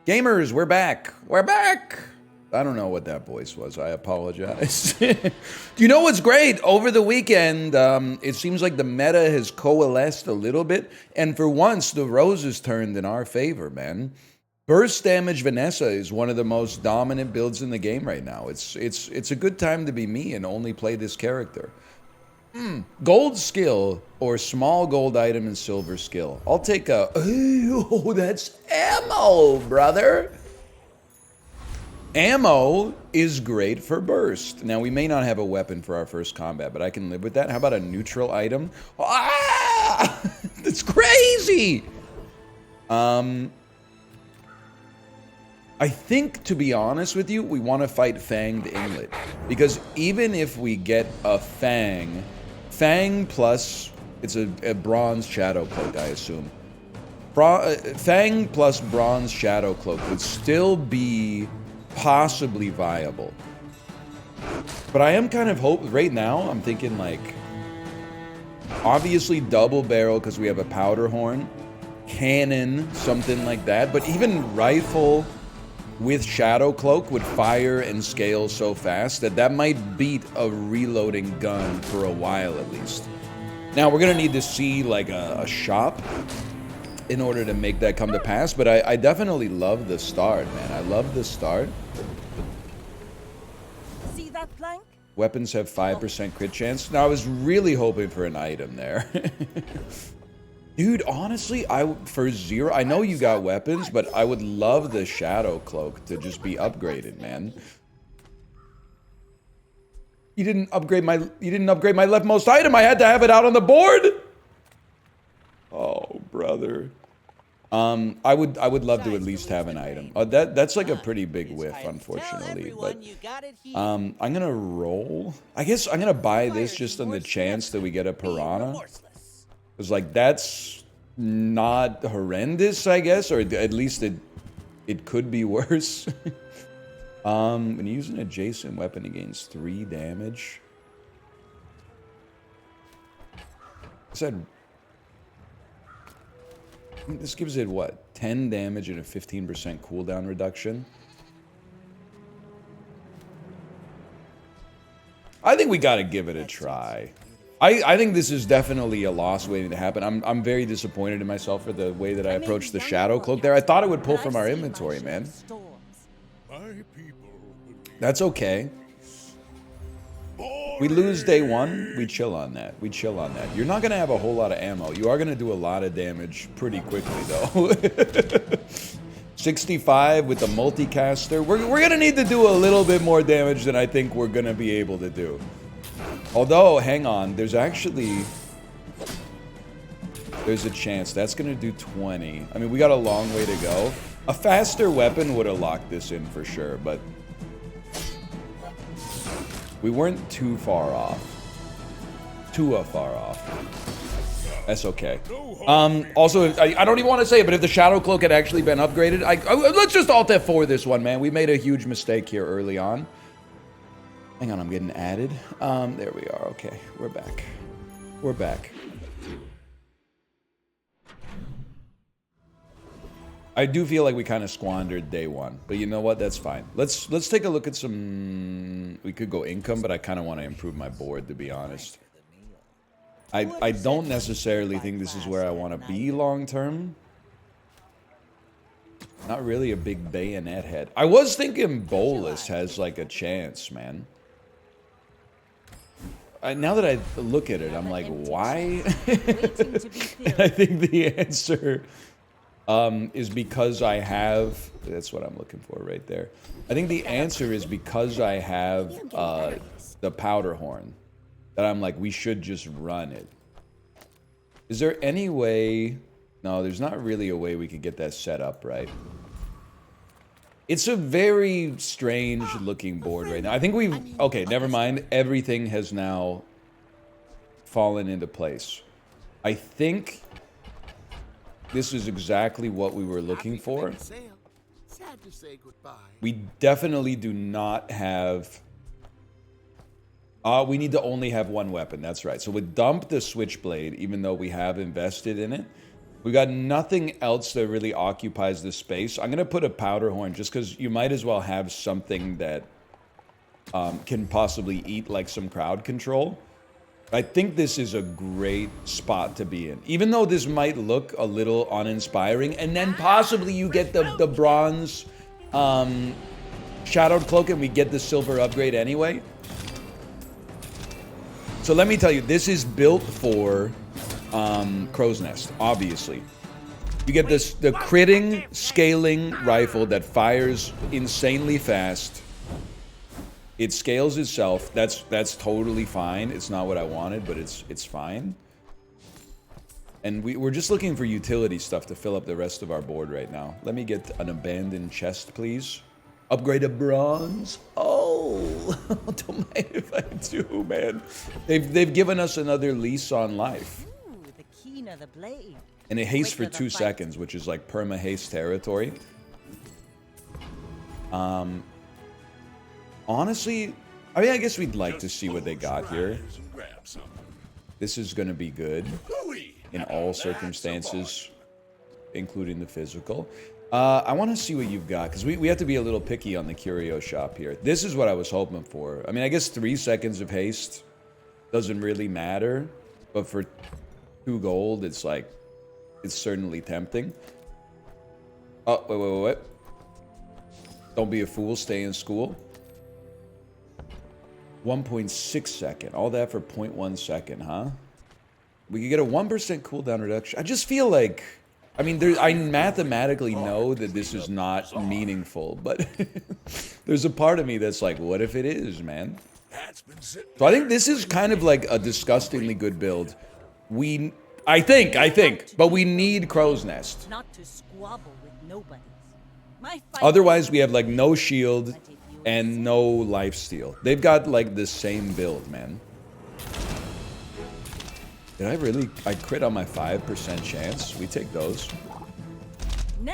Gamers, we're back. We're back. I don't know what that voice was. I apologize. Do you know what's great? Over the weekend, it seems like the meta has coalesced a little bit. And for once, the roses turned in our favor, man. Burst damage Vanessa is one of the most dominant builds in the game right now. It's a good time to be me and only play this character. Gold skill or small gold item and silver skill. I'll take a... Oh, that's ammo, brother. Ammo is great for burst. Now, we may not have a weapon for our first combat, but I can live with that. How about a neutral item? Ah! That's crazy! I think, to be honest with you, we want to fight Fanged Inglet. Because even if we get a Fang plus, it's a bronze shadow cloak, I assume. Fang plus bronze shadow cloak would still be possibly viable. But I am kind of right now, I'm thinking like, obviously double barrel because we have a powder horn, cannon, something like that. But even rifle with shadow cloak would fire and scale so fast that might beat a reloading gun for a while at least. Now we're gonna need to see like a shop in order to make that come to pass, but I definitely love the start, man. I love the start. See that plank? Weapons have 5% crit chance. Now I was really hoping for an item there. Dude, honestly, for zero, I know you got weapons, but I would love the shadow cloak to just be upgraded, man. You didn't upgrade my leftmost item. I had to have it out on the board. Oh, brother. I would love to at least have an item. That's like a pretty big whiff, unfortunately. But I'm gonna roll. I guess I'm gonna buy this just on the chance that we get a piranha. Because, like, that's not horrendous, I guess, or at least it could be worse. When you use an adjacent weapon, it gains 3 damage. I said, this gives it, what, 10 damage and a 15% cooldown reduction? I think we gotta give it a try. I think this is definitely a loss waiting to happen. I'm very disappointed in myself for the way that I approached the shadow cloak there. I thought it would pull from our inventory, man. That's okay. We lose day 1, we chill on that. We chill on that. You're not going to have a whole lot of ammo. You are going to do a lot of damage pretty quickly, though. 65 with the multicaster. We're going to need to do a little bit more damage than I think we're going to be able to do. Although, hang on, there's a chance. That's going to do 20. I mean, we got a long way to go. A faster weapon would have locked this in for sure, but we weren't too far off. Too far off. That's okay. Also, I don't even want to say it, but if the Shadow Cloak had actually been upgraded, let's just Alt F4 this one, man. We made a huge mistake here early on. Hang on, I'm getting added. There we are. Okay, we're back. We're back. I do feel like we kind of squandered day 1, but you know what? That's fine. Let's take a look at some... We could go income, but I kind of want to improve my board, to be honest. I don't necessarily think this is where I want to be long term. Not really a big bayonet head. I was thinking Bolus has like a chance, man. Now that I look at it, I'm like, why? And I think the answer is because I have... That's what I'm looking for right there. I think the answer is because I have the powder horn. That I'm like, we should just run it. Is there any way... No, there's not really a way we could get that set up, right? It's a very strange looking board right now. I think we've... Okay, never mind. Everything has now fallen into place. I think this is exactly what we were looking for. We definitely do not have... we need to only have one weapon. That's right. So we dump the switchblade, even though we have invested in it. We got nothing else that really occupies the space. I'm going to put a powder horn just because you might as well have something that can possibly eat like some crowd control. I think this is a great spot to be in. Even though this might look a little uninspiring, and then possibly you get the bronze shadowed cloak and we get the silver upgrade anyway. So let me tell you, this is built for Crow's Nest, obviously. You get the critting, scaling rifle that fires insanely fast. It scales itself. That's totally fine. It's not what I wanted, but it's fine. And we're just looking for utility stuff to fill up the rest of our board right now. Let me get an abandoned chest, please. Upgrade a bronze. Oh, don't mind if I do, man. They've given us another lease on life. Ooh, the keen of the blade. And it hastes for 2 seconds, which is like perma haste territory. Honestly, I mean, I guess we'd like to see what they got here. This is going to be good in all circumstances, including the physical. I want to see what you've got, because we have to be a little picky on the curio shop here. This is what I was hoping for. I mean, I guess 3 seconds of haste doesn't really matter, but for 2 gold, it's like, it's certainly tempting. Oh, wait. Don't be a fool, stay in school. 1.6 second. All that for 0.1 second, huh? We could get a 1% cooldown reduction. I just feel like... I mean, I mathematically know that this is not meaningful, but there's a part of me that's like, what if it is, man? So I think this is kind of like a disgustingly good build. I think, but we need Crow's Nest. Not to squabble with nobody. Otherwise, we have like no shield and no lifesteal. They've got like the same build, man. Did I crit on my 5% chance? We take those.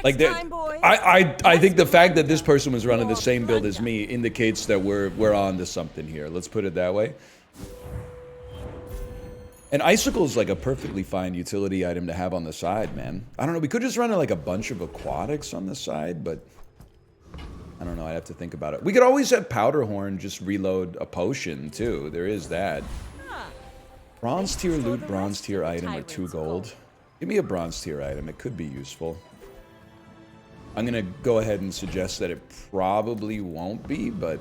Like I think the fact that this person was running the same build as me indicates that we're on to something here. Let's put it that way. And Icicle is like a perfectly fine utility item to have on the side, man. I don't know, we could just run like a bunch of aquatics on the side, but I don't know, I'd have to think about it. We could always have Powder Horn just reload a potion too. There is that. Bronze tier loot, bronze tier item, or 2 gold. Give me a bronze tier item, it could be useful. I'm gonna go ahead and suggest that it probably won't be, but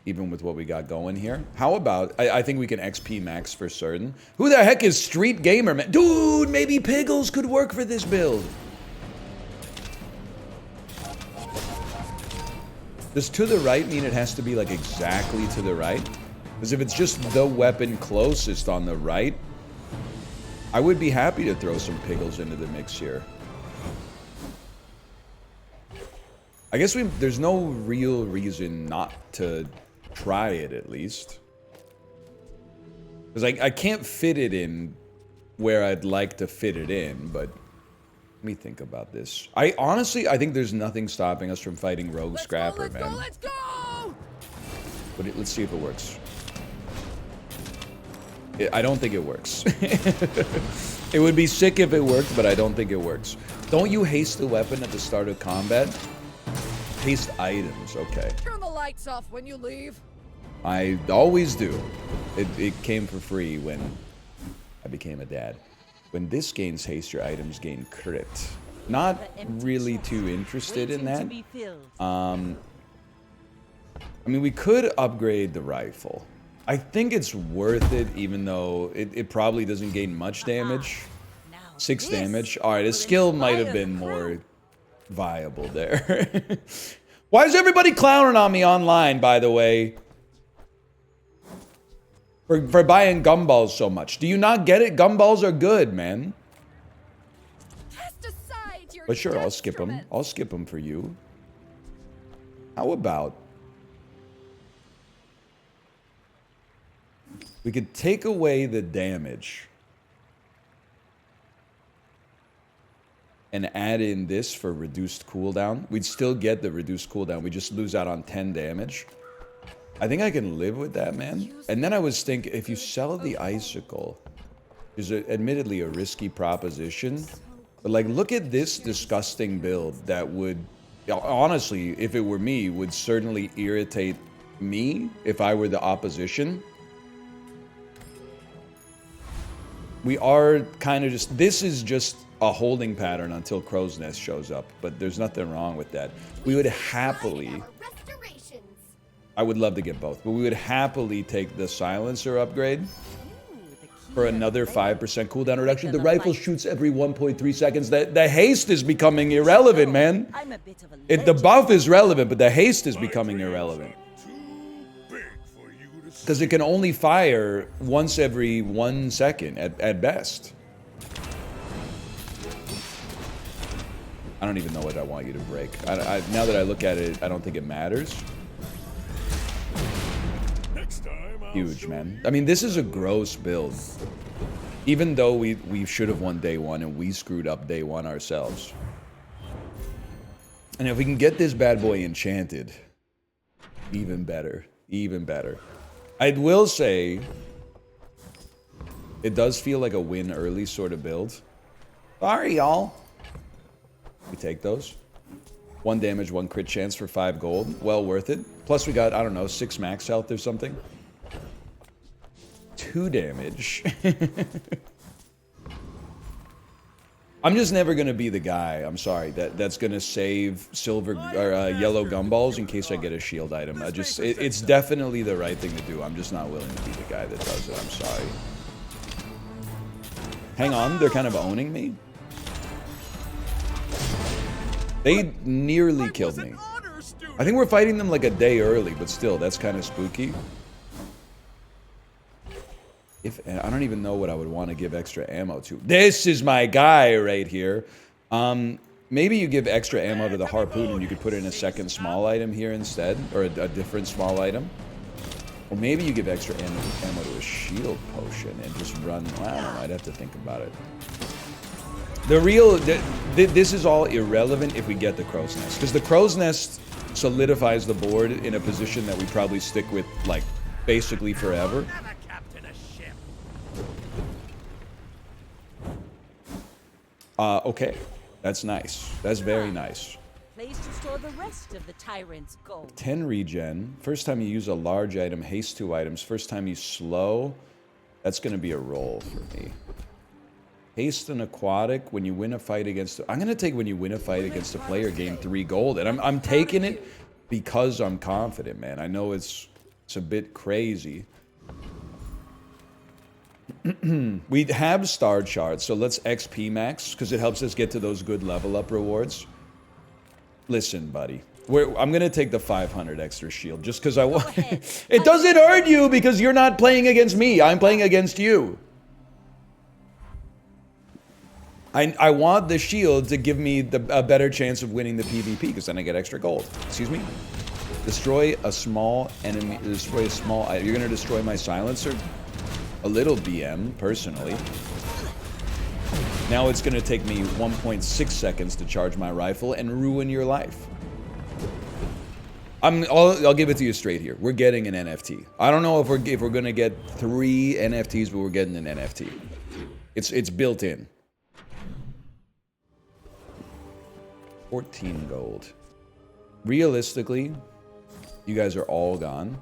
even with what we got going here. How about, I think we can XP max for certain. Who the heck is Street Gamer, man? Dude, maybe Piggles could work for this build. Does to the right mean it has to be like exactly to the right? Because if it's just the weapon closest on the right, I would be happy to throw some Piggles into the mix here. I guess there's no real reason not to try it, at least. Because I can't fit it in where I'd like to fit it in, but let me think about this. I think there's nothing stopping us from fighting Rogue Scrapper, man. Let's go! But let's see if it works. I don't think it works. It would be sick if it worked, but I don't think it works. Don't you haste the weapon at the start of combat? Haste items, okay. Turn the lights off when you leave. I always do. It came for free when I became a dad. When this gains haste, your items gain crit. Not really too interested in that. I mean, we could upgrade the rifle. I think it's worth it, even though it probably doesn't gain much damage. 6 damage. Alright, his skill might have been more viable there. Why is everybody clowning on me online, by the way? For buying gumballs so much. Do you not get it? Gumballs are good, man. But sure, I'll skip them. I'll skip them for you. How about... we could take away the damage and add in this for reduced cooldown. We'd still get the reduced cooldown. We just lose out on 10 damage. I think I can live with that, man. And then I was thinking, if you sell the icicle, is admittedly a risky proposition. But like, look at this disgusting build that would, honestly, if it were me, would certainly irritate me if I were the opposition. We are kind of just, this is just a holding pattern until Crow's Nest shows up, but there's nothing wrong with that. We would happily, I would love to get both, but we would happily take the silencer upgrade for another 5% cooldown reduction. The rifle shoots every 1.3 seconds. The haste is becoming irrelevant, man. The buff is relevant, but the haste is becoming irrelevant. Because it can only fire once every 1 second at best. I don't even know what I want you to break. Now that I look at it, I don't think it matters. Huge, man. I mean, this is a gross build. Even though we should have won day one and we screwed up day one ourselves. And if we can get this bad boy enchanted, even better. Even better. I will say, it does feel like a win early sort of build. Sorry, y'all. We take those. 1 damage, 1 crit chance for 5 gold. Well worth it. Plus we got, I don't know, 6 max health or something. 2 damage. I'm just never going to be the guy, I'm sorry, that's going to save silver or yellow gumballs in case I get a shield item. It's definitely the right thing to do. I'm just not willing to be the guy that does it. I'm sorry. Hang on, they're kind of owning me. They nearly killed me. I think we're fighting them like a day early, but still, that's kind of spooky. I don't even know what I would want to give extra ammo to. This is my guy right here. Maybe you give extra ammo to the harpoon and you could put in a second small item here instead, or a different small item. Or maybe you give extra ammo to a shield potion and just run. I don't know. I'd have to think about it. This is all irrelevant if we get the Crow's Nest, because the Crow's Nest solidifies the board in a position that we probably stick with like basically forever. Okay. That's nice. That's very nice. Place to store the rest of the tyrant's gold. 10 regen. First time you use a large item, haste 2 items. First time you slow, that's going to be a roll for me. Haste and aquatic, when you win a fight against... I'm going to take when you win a fight against a player, gain 3 gold. And I'm taking it because I'm confident, man. I know it's a bit crazy. We have star charts, so let's XP max, because it helps us get to those good level up rewards. Listen, buddy. I'm going to take the 500 extra shield, just because I want... It doesn't hurt you, because you're not playing against me. I'm playing against you. I want the shield to give me a better chance of winning the PvP, because then I get extra gold. Excuse me? Destroy a small enemy... Destroy a small... You're going to destroy my silencer? A little BM, personally. Now it's going to take me 1.6 seconds to charge my rifle and ruin your life. I'll give it to you straight here. We're getting an NFT. I don't know if we're going to get 3 NFTs, but we're getting an NFT. It's built in. 14 gold. Realistically, you guys are all gone.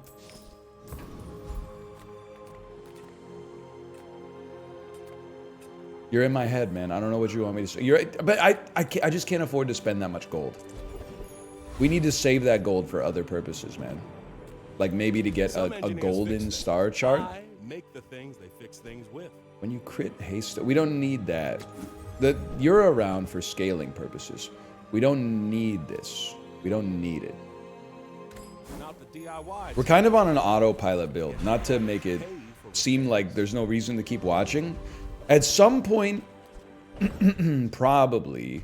You're in my head, man. I don't know what you want me to say. But I just can't afford to spend that much gold. We need to save that gold for other purposes, man. Like maybe to get a golden star chart. Make the things they fix things with. When you crit haste, we don't need that. You're around for scaling purposes. We don't need this. We don't need it. We're kind of on an autopilot build, not to make it seem like there's no reason to keep watching. At some point, probably,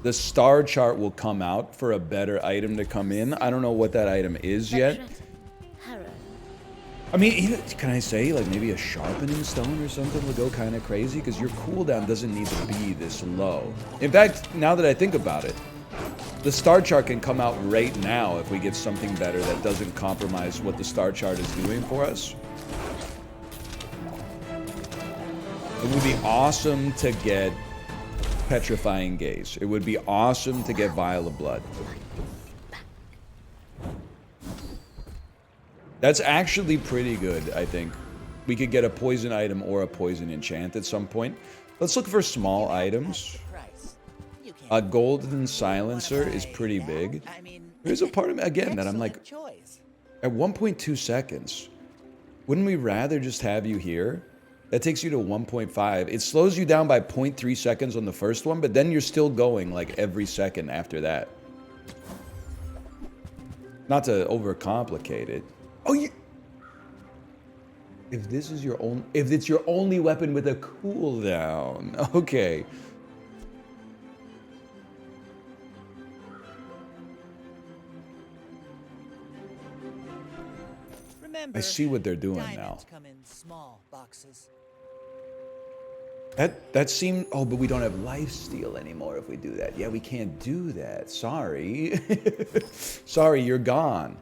the star chart will come out for a better item to come in. I don't know what that item is yet. I mean, can I say, like, maybe a sharpening stone or something will go kind of crazy? Because your cooldown doesn't need to be this low. In fact, now that I think about it, the star chart can come out right now if we get something better that doesn't compromise what the star chart is doing for us. It would be awesome to get Petrifying Gaze. It would be awesome to get Vial of Blood. That's actually pretty good, I think. We could get a poison item or a poison enchant at some point. Let's look for small items. A golden silencer is pretty big. There's a part of me, again, that I'm like, at 1.2 seconds, wouldn't we rather just have you here? That takes you to 1.5. It slows you down by 0.3 seconds on the first one, but then you're still going like every second after that. Not to overcomplicate it. Oh, you... If this is your own... If it's your only weapon with a cooldown. Okay. Remember, I see what they're doing now. come in small boxes. That seemed... Oh, but we don't have lifesteal anymore if we do that. Yeah, we can't do that. Sorry. Sorry, you're gone.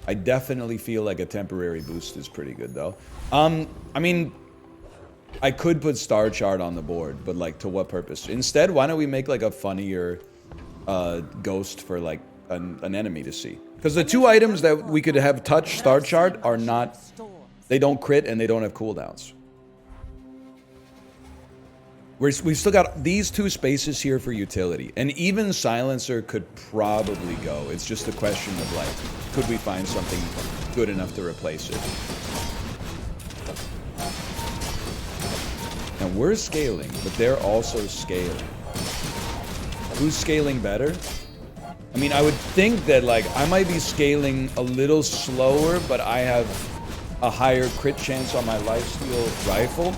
I definitely feel like a temporary boost is pretty good, though. I mean, I could put Star Chart on the board, but, like, to what purpose? Instead, why don't we make, like, a funnier ghost for, like, an enemy to see? Because the two items that we could have touch Star Chart are not... They don't crit and they don't have cooldowns. We've still got these two spaces here for utility. And even Silencer could probably go. It's just a question of, like, could we find something good enough to replace it? Now, we're scaling, but they're also scaling. Who's scaling better? I mean, I would think that, like, I might be scaling a little slower, but I have a higher crit chance on my lifesteal rifle.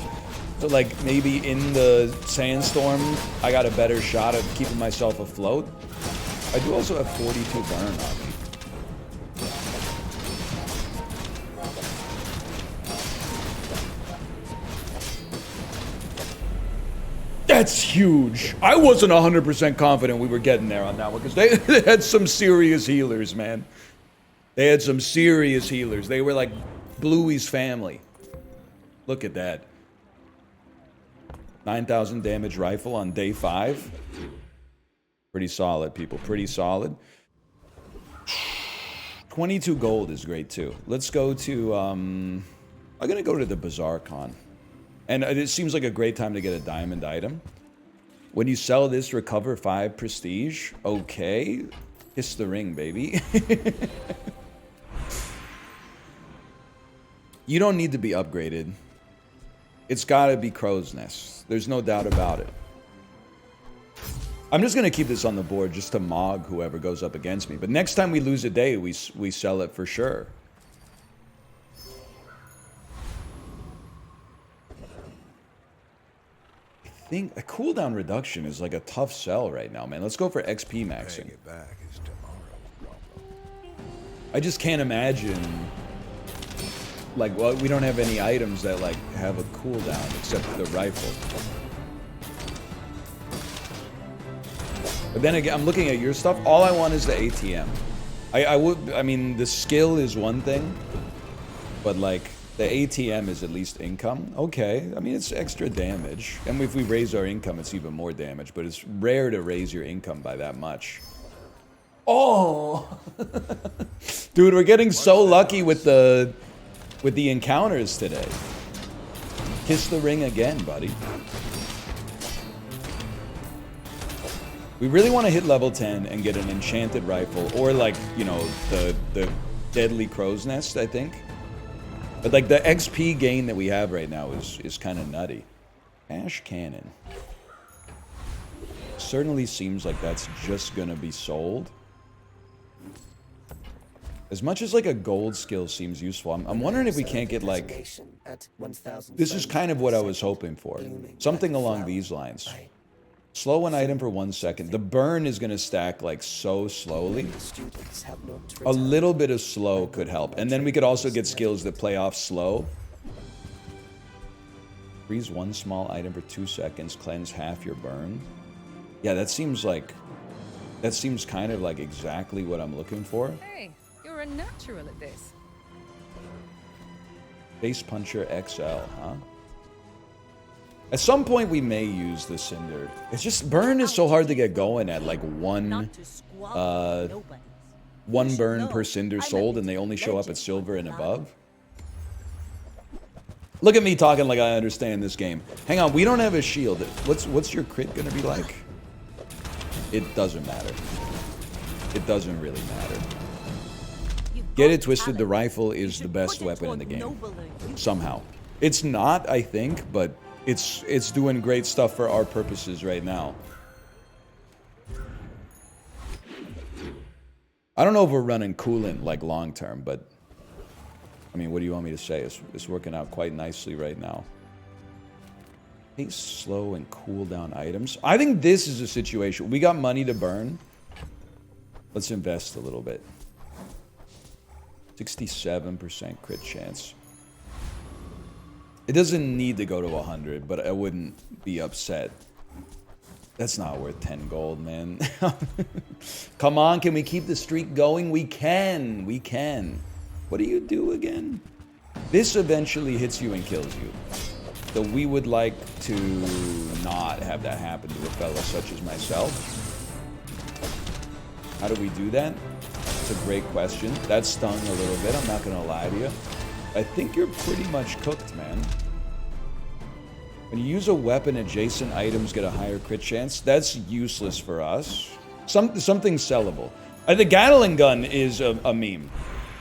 So, like, maybe in the sandstorm, I got a better shot of keeping myself afloat. I do also have 42 burn on me. That's huge. I wasn't 100% confident we were getting there on that one, because they had some serious healers, man. They had some serious healers. They were like Bluey's family. Look at that. 9,000 damage rifle on day 5. Pretty solid, people. Pretty solid. 22 gold is great, too. Let's go to... I'm going to go to the Bazaar Con. And it seems like a great time to get a diamond item. When you sell this, recover 5 prestige. Okay. Kiss the ring, baby. You don't need to be upgraded. It's gotta be Crow's Nest. There's no doubt about it. I'm just gonna keep this on the board just to mog whoever goes up against me. But next time we lose a day, we sell it for sure. I think a cooldown reduction is like a tough sell right now, man. Let's go for XP maxing. I just can't imagine... Like, well, we don't have any items that, like, have a cooldown except the rifle. But then again, I'm looking at your stuff. All I want is the ATM. I mean, the skill is one thing, but, like, the ATM is at least income. Okay, I mean, it's extra damage. And if we raise our income, it's even more damage. But it's rare to raise your income by that much. Oh! Dude, we're getting so lucky with the encounters today. Kiss the ring again, buddy. We really want to hit level 10 and get an enchanted rifle, or, like, you know, the deadly crow's nest, I think. But, like, the XP gain that we have right now is kind of nutty. Ash cannon. Certainly seems like that's just gonna be sold. As much as, like, a gold skill seems useful, I'm wondering if we can't get, like... This is kind of what I was hoping for. Something along these lines. Slow an item for 1 second. The burn is going to stack, like, so slowly. A little bit of slow could help. And then we could also get skills that play off slow. Freeze 1 small item for 2 seconds. Cleanse half your burn. Yeah, that seems like... That seems kind of like exactly what I'm looking for. Hey. You're a natural at this. Face Puncher XL, huh? At some point, we may use the Cinder. It's just, burn is so hard to get going at like one Not to squabble with nobodies. You should burn know, per Cinder I'm a sold, and they little only show up at legend silver for and the above. Look at me talking like I understand this game. Hang on, we don't have a shield. What's your crit gonna be like? It doesn't matter. It doesn't really matter. You've Get got it twisted, the talent. rifle You is the should best put it weapon in toward the game. nobler use. Somehow. It's not, I think, but it's doing great stuff for our purposes right now. I don't know if we're running coolant like long term, but I mean, what do you want me to say? It's working out quite nicely right now. Pace slow and cool down items. I think this is a situation. We got money to burn. Let's invest a little bit. 67% crit chance. It doesn't need to go to 100, but I wouldn't be upset. That's not worth 10 gold, man. Come on, can we keep the streak going? We can. We can. What do you do again? This eventually hits you and kills you. So we would like to not have that happen to a fella such as myself. How do we do that? That's a great question. That stung a little bit, I'm not gonna lie to you. I think you're pretty much cooked, man. When you use a weapon, adjacent items get a higher crit chance. That's useless for us. Something sellable. The Gatling gun is a meme.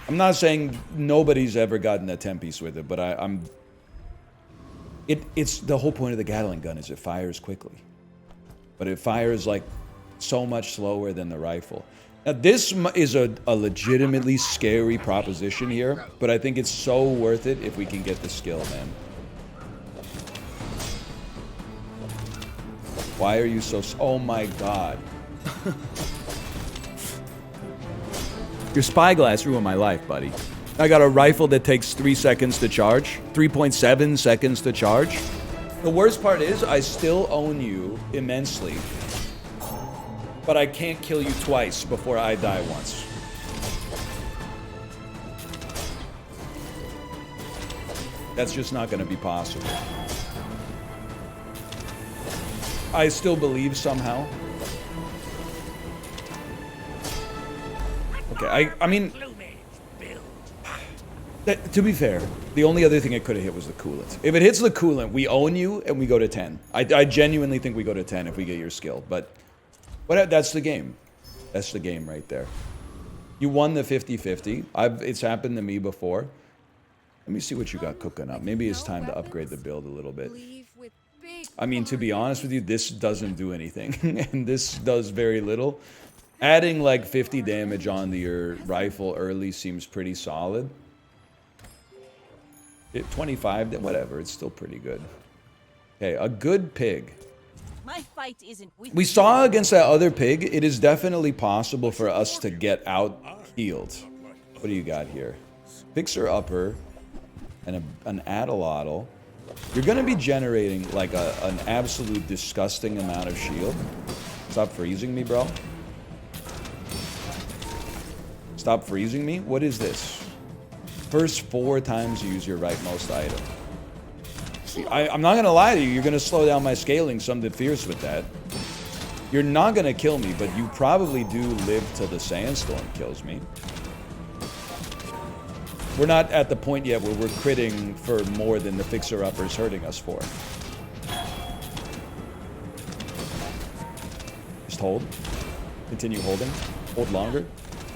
I'm not saying nobody's ever gotten a 10-piece with it, but it's the whole point of the Gatling gun is it fires quickly. But it fires like so much slower than the rifle. Now this is a legitimately scary proposition here, but I think it's so worth it if we can get the skill, man. Why are you so... Oh my god. Your spyglass ruined my life, buddy. I got a rifle that takes 3 seconds to charge. 3.7 seconds to charge. The worst part is, I still own you immensely. But I can't kill you twice before I die once. That's just not going to be possible. I still believe somehow. Okay, I mean... to be fair, the only other thing it could have hit was the coolant. If it hits the coolant, we own you and we go to 10. I genuinely think we go to 10 if we get your skill. But that's the game. That's the game right there. You won the 50-50. It's happened to me before. Let me see what you got cooking up. Maybe it's time to upgrade the build a little bit. I mean, to be honest with you, this doesn't do anything. And this does very little. Adding like 50 damage onto your rifle early seems pretty solid. 25, whatever, it's still pretty good. Okay, a good pig. My fight isn't with We saw against that other pig, it is definitely possible for us to get out healed. What do you got here? Fixer upper and an addle-oddle. You're going to be generating like an absolute disgusting amount of shield. Stop freezing me, bro. Stop freezing me? What is this? First 4 times you use your rightmost item. See, I'm not going to lie to you. You're going to slow down my scaling something fierce with that. You're not going to kill me, but you probably do live till the sandstorm kills me. We're not at the point yet where we're critting for more than the fixer-upper's hurting us for. Just hold. Continue holding. Hold longer.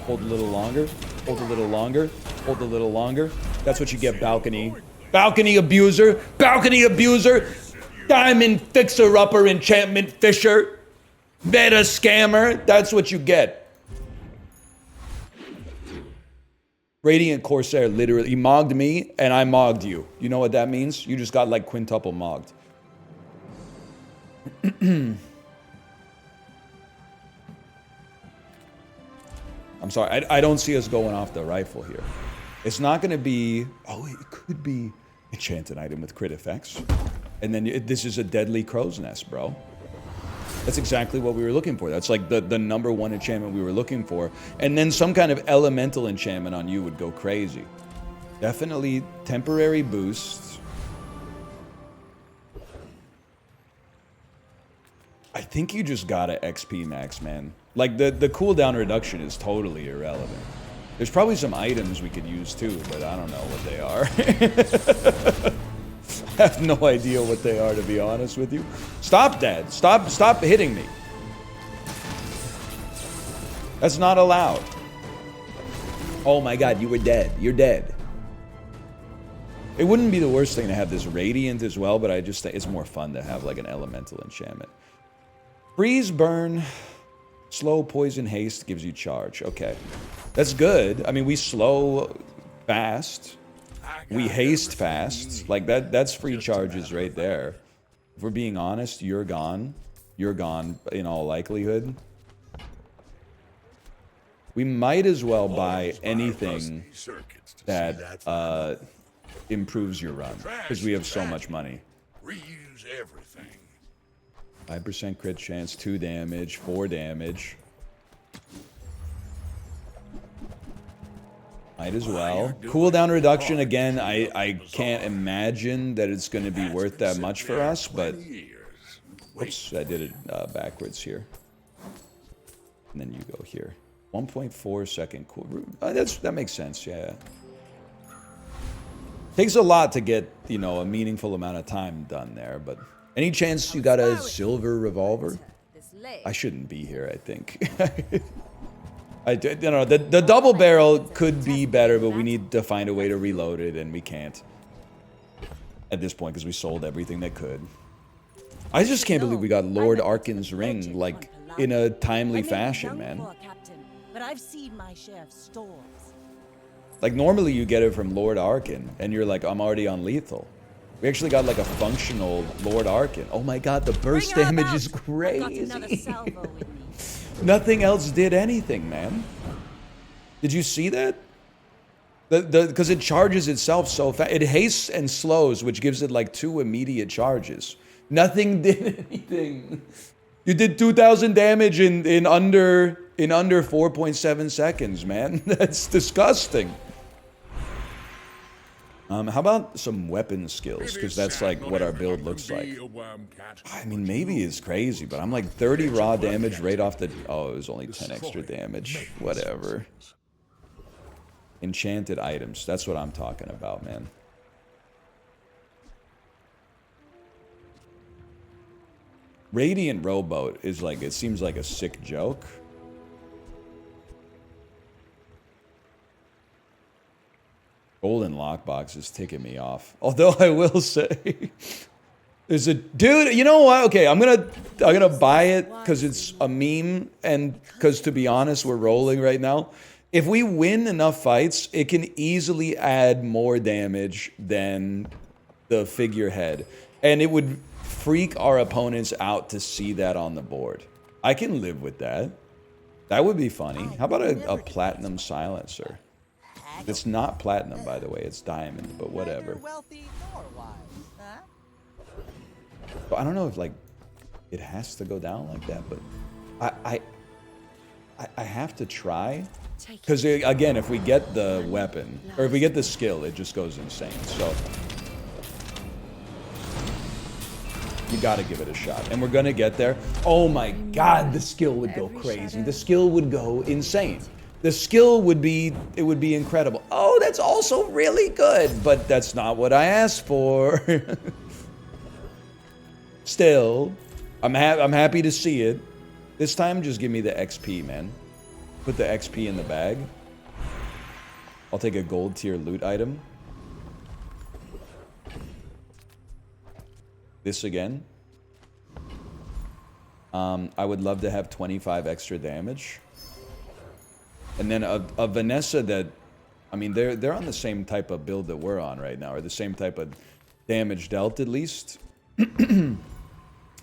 Hold a little longer. Hold a little longer. Hold a little longer. That's what you get, balcony. Balcony abuser. Balcony abuser. Diamond fixer-upper enchantment fisher. Meta scammer. That's what you get. Radiant Corsair literally, he mogged me and I mogged you. You know what that means? You just got like quintuple mogged. I'm sorry, I don't see us going off the rifle here. It's not going to be, oh, it could be enchanted item with crit effects. And then this is a deadly crow's nest, bro. That's exactly what we were looking for. That's like the number 1 enchantment we were looking for. And then some kind of elemental enchantment on you would go crazy. Definitely temporary boosts. I think you just gotta XP max, man. Like, the cooldown reduction is totally irrelevant. There's probably some items we could use too, but I don't know what they are. I have no idea what they are, to be honest with you. Stop, Dad. Stop hitting me. That's not allowed. Oh my god, you were dead. You're dead. It wouldn't be the worst thing to have this Radiant as well, but I just think it's more fun to have like an elemental enchantment. Freeze, burn, slow, poison, haste gives you charge. Okay. That's good. I mean, we slow fast. We haste fast. Like, that's free charges right there. If we're being honest, you're gone. You're gone in all likelihood. We might as well buy anything that improves your run, because we have so much money. Reuse everything. 5% crit chance, 2 damage, 4 damage. Might as well. Cooldown reduction, again, I can't imagine that it's going to be worth that much for us, but... Oops, I did it backwards here. And then you go here. 1.4 second cool... that makes sense, yeah. Takes a lot to get, you know, a meaningful amount of time done there, but... Any chance you got a silver revolver? I shouldn't be here, I think. You know, the double barrel could be better, but we need to find a way to reload it, and we can't. At this point, because we sold everything that could. I just can't believe we got Lord Arkin's ring, like, in a timely fashion, man. But I've seen my share of storms. Like, normally you get it from Lord Arkin, and you're like, I'm already on lethal. We actually got like a functional Lord Arkin. Oh my god, the burst damage is crazy. Nothing else did anything, man. Did you see that? Because it charges itself so fast. It hastes and slows, which gives it like 2 immediate charges. Nothing did anything. You did 2,000 damage in under 4.7 seconds, man. That's disgusting. How about some weapon skills? Because that's like what our build looks like. I mean, maybe it's crazy, but I'm like 30 raw damage right off the... Oh, it was only 10 extra damage. Whatever. Enchanted items. That's what I'm talking about, man. Radiant Rowboat is like... It seems like a sick joke. Golden lockbox is ticking me off. Although I will say, there's a dude. You know what? Okay, I'm gonna buy it because it's a meme, and because to be honest, we're rolling right now. If we win enough fights, it can easily add more damage than the figurehead, and it would freak our opponents out to see that on the board. I can live with that. That would be funny. How about a platinum silencer? It's not platinum, by the way. It's diamond, but whatever. So I don't know if, like, it has to go down like that, but I have to try. Because, again, if we get the weapon, or if we get the skill, it just goes insane. So you gotta give it a shot. And we're gonna get there. Oh my god, the skill would go crazy. The skill would go insane. The skill would be, it would be incredible. Oh, that's also really good, but that's not what I asked for. Still, I'm happy to see it. This time, just give me the XP, man. Put the XP in the bag. I'll take a gold tier loot item. This again. I would love to have 25 extra damage. And then a Vanessa that, I mean, they're on the same type of build that we're on right now, or the same type of damage dealt at least.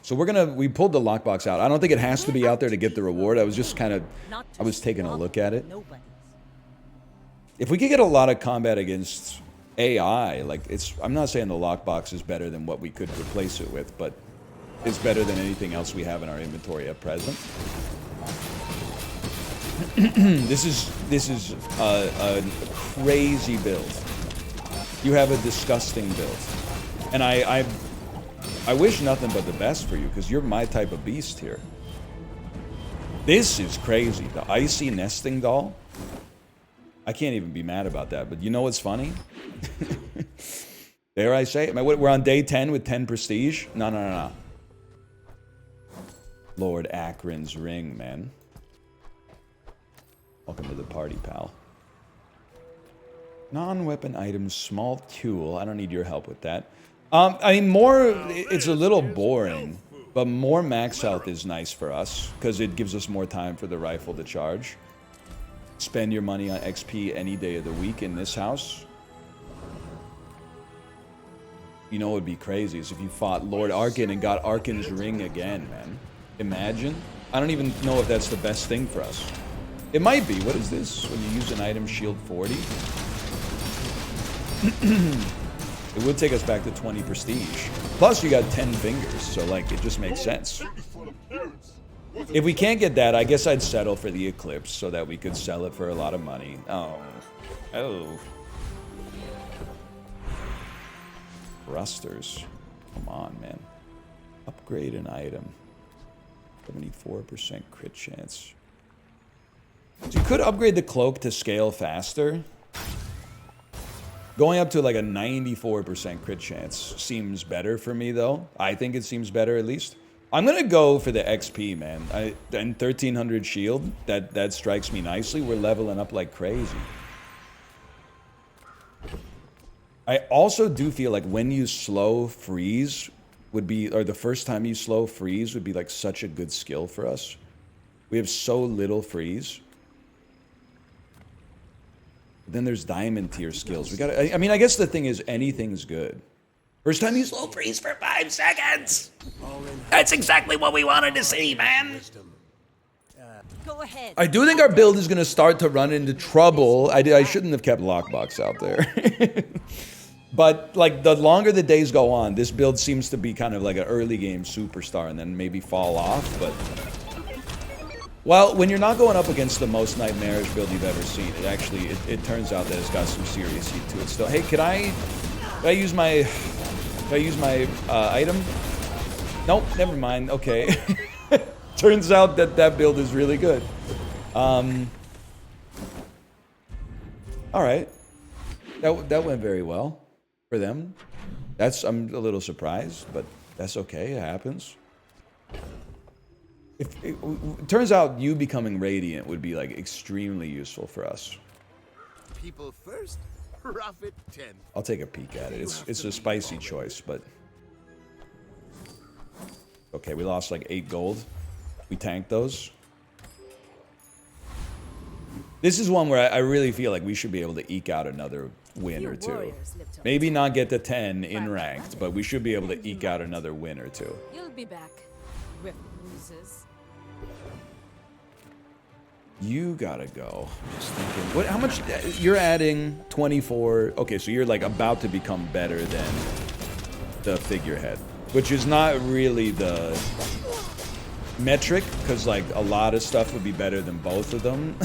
So we pulled the lockbox out. I don't think it has to be out there to get the reward. I was just kind of, I was taking a look at it. If we could get a lot of combat against AI, like I'm not saying the lockbox is better than what we could replace it with, but it's better than anything else we have in our inventory at present. This is a crazy build. You have a disgusting build, and I wish nothing but the best for you, because you're my type of beast here. This is crazy. The icy nesting doll. I can't even be mad about that, but you know what's funny? Dare I say it? We're on day 10 with 10 prestige? No. Lord Akron's ring, man. Welcome to the party, pal. Non-weapon items, small tool. I don't need your help with that. I mean, more, it's a little boring, but more max health is nice for us, because it gives us more time for the rifle to charge. Spend your money on XP any day of the week in this house. You know what would be crazy is if you fought Lord Arkin and got Arkin's ring again, man. Imagine. I don't even know if that's the best thing for us. It might be. What is this? When you use an item, shield 40? It would take us back to 20 prestige. Plus, you got 10 fingers, so, like, it just makes sense. If we can't get that, I guess I'd settle for the Eclipse so that we could sell it for a lot of money. Oh. Thrusters. Come on, man. Upgrade an item. 74% crit chance. So you could upgrade the cloak to scale faster. Going up to like a 94% crit chance seems better for me, though. I think it seems better, at least. I'm going to go for the XP, man. And 1300 shield, that strikes me nicely. We're leveling up like crazy. I also do feel like when you slow freeze would be, or the first time you slow freeze would be like such a good skill for us. We have so little freeze. Then there's diamond tier skills. We got. I mean, I guess the thing is anything's good. First time you slow freeze for 5 seconds. That's exactly what we wanted to see, man. Go ahead. I do think our build is going to start to run into trouble. I shouldn't have kept lockbox out there. But like the longer the days go on, this build seems to be kind of like an early game superstar and then maybe fall off. But well, when you're not going up against the most nightmarish build you've ever seen, it actually it turns out that it's got some serious heat to it still. Hey, can I use my item? Nope, never mind. Okay. Turns out that build is really good. All right. That went very well for them. I'm a little surprised, but that's okay. It happens. It turns out you becoming Radiant would be like extremely useful for us. People first, profit 10. I'll take a peek at it. It's a spicy choice, but okay. We lost like 8 gold. We tanked those. This is one where I really feel like we should be able to eke out another win or two. Maybe not get to 10 in ranked, but we should be able to eke out another win or two. You'll be back, losers. You gotta go. I'm just thinking, how much? You're adding 24. Okay, so you're like about to become better than the figurehead, which is not really the metric, because like a lot of stuff would be better than both of them.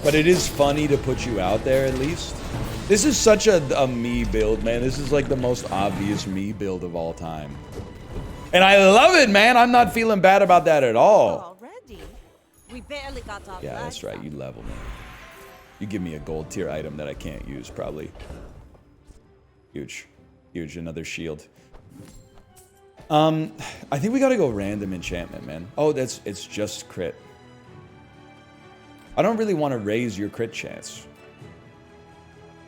But it is funny to put you out there at least. This is such a me build, man. This is like the most obvious me build of all time. And I love it, man. I'm not feeling bad about that at all. Already? We barely got off. Yeah, that's right. You level me. You give me a gold tier item that I can't use, probably. Huge. Huge. Another shield. I think we gotta go random enchantment, man. Oh, it's just crit. I don't really want to raise your crit chance.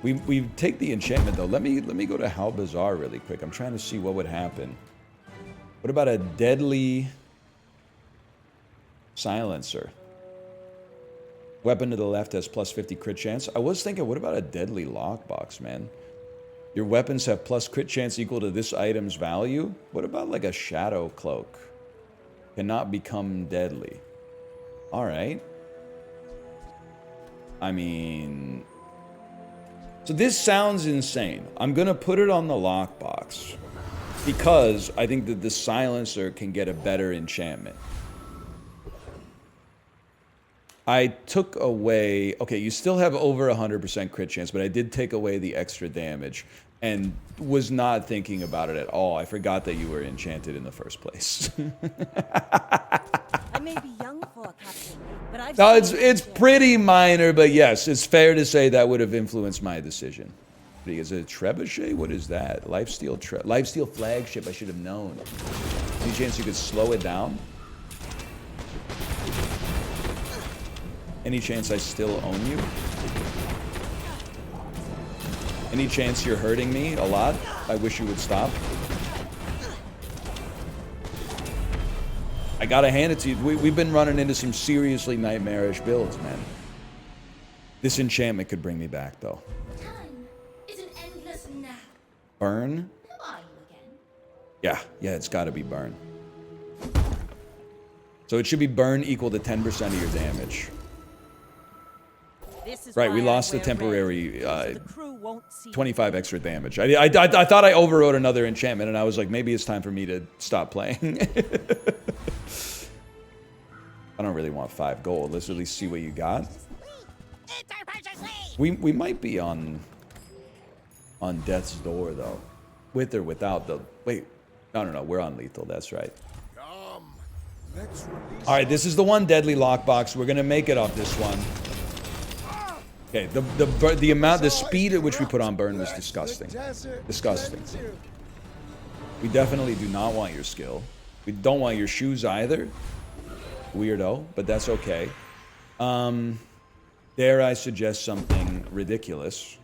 We take the enchantment though. Let me go to Bazaar really quick. I'm trying to see what would happen. What about a deadly silencer? Weapon to the left has plus 50 crit chance. I was thinking, what about a deadly lockbox, man? Your weapons have plus crit chance equal to this item's value. What about like a shadow cloak? Cannot become deadly. All right. I mean, so this sounds insane. I'm gonna put it on the lockbox because I think that the silencer can get a better enchantment. I took away... Okay, you still have over 100% crit chance, but I did take away the extra damage and was not thinking about it at all. I forgot that you were enchanted in the first place. I may be young for a captain, but I've No, seen it's it. pretty minor, but yes, it's fair to say that would have influenced my decision. Is it a trebuchet? What is that? Lifesteal flagship, I should have known. Any chance you could slow it down? Any chance I still own you? Any chance you're hurting me a lot? I wish you would stop. I gotta hand it to you. We've been running into some seriously nightmarish builds, man. This enchantment could bring me back, though. Time is an endless nap. Burn? Who are you again? Yeah, it's gotta be burn. So it should be burn equal to 10% of your damage. This is Right, we why I lost the wear temporary red, so the crew won't see 25 extra damage. I thought I overrode another enchantment, and I was like, maybe it's time for me to stop playing. I don't really want 5 gold. Let's at least see what you got. We might be on death's door, though. With or without the... Wait. No. We're on lethal. That's right. All right, this is the one deadly lockbox. We're going to make it off this one. Okay, the speed at which we put on burn was disgusting. Disgusting. We definitely do not want your skill. We don't want your shoes either. Weirdo, but that's okay. Dare I suggest something ridiculous?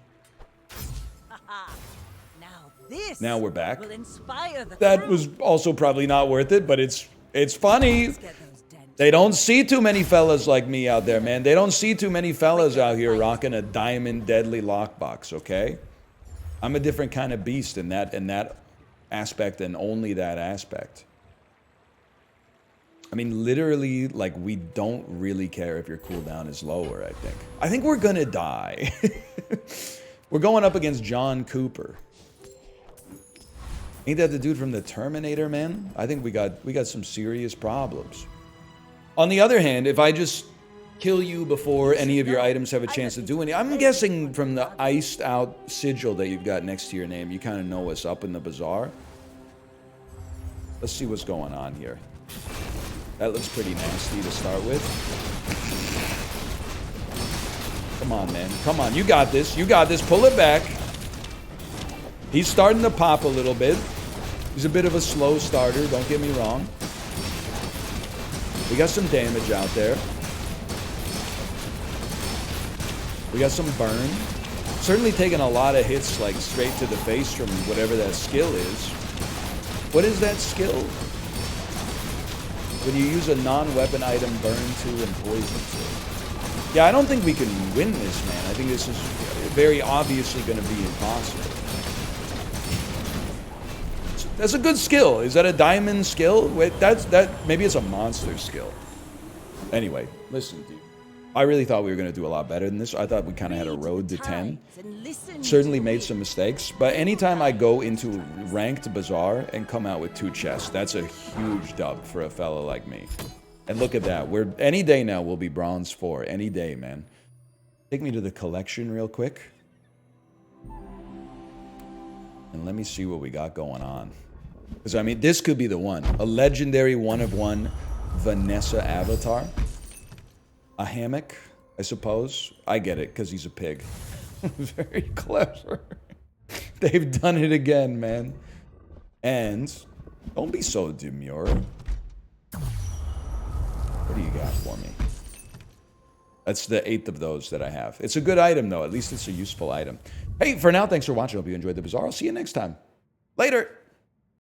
Now we're back. will inspire the That crew. was also probably not worth it, but it's funny. Let's get those dents. They don't see too many fellas like me out there, man. They don't see too many fellas out here rocking a diamond deadly lockbox, okay? I'm a different kind of beast in that aspect and only that aspect. I mean, literally, like, we don't really care if your cooldown is lower, I think. I think we're gonna die. We're going up against John Cooper. Ain't that the dude from the Terminator, man? I think we got some serious problems. On the other hand, if I just kill you before any of your items have a chance to do any... I'm guessing from the iced out sigil that you've got next to your name, you kind of know what's up in the bazaar. Let's see what's going on here. That looks pretty nasty to start with. Come on, man. Come on. You got this. You got this. Pull it back. He's starting to pop a little bit. He's a bit of a slow starter. Don't get me wrong. We got some damage out there. We got some burn. Certainly taking a lot of hits, like, straight to the face from whatever that skill is. What is that skill? When you use a non-weapon item, burn 2 and poison 2. Yeah, I don't think we can win this, man. I think this is very obviously going to be impossible. That's a good skill. Is that a diamond skill? Wait, maybe it's a monster skill. Anyway, listen, dude. I really thought we were going to do a lot better than this. I thought we kind of had a road to 10. Certainly made some mistakes, but anytime I go into ranked Bazaar and come out with 2 chests, that's a huge dub for a fella like me. And look at that. Any day now we'll be bronze 4. Any day, man. Take me to the collection real quick. And let me see what we got going on. Because, I mean, this could be the one. A legendary 1-of-1 Vanessa avatar. A hammock, I suppose. I get it, because he's a pig. Very clever. They've done it again, man. And don't be so demure. What do you got for me? That's the 8th of those that I have. It's a good item, though. At least it's a useful item. Hey, for now, thanks for watching. Hope you enjoyed the Bazaar. I'll see you next time. Later.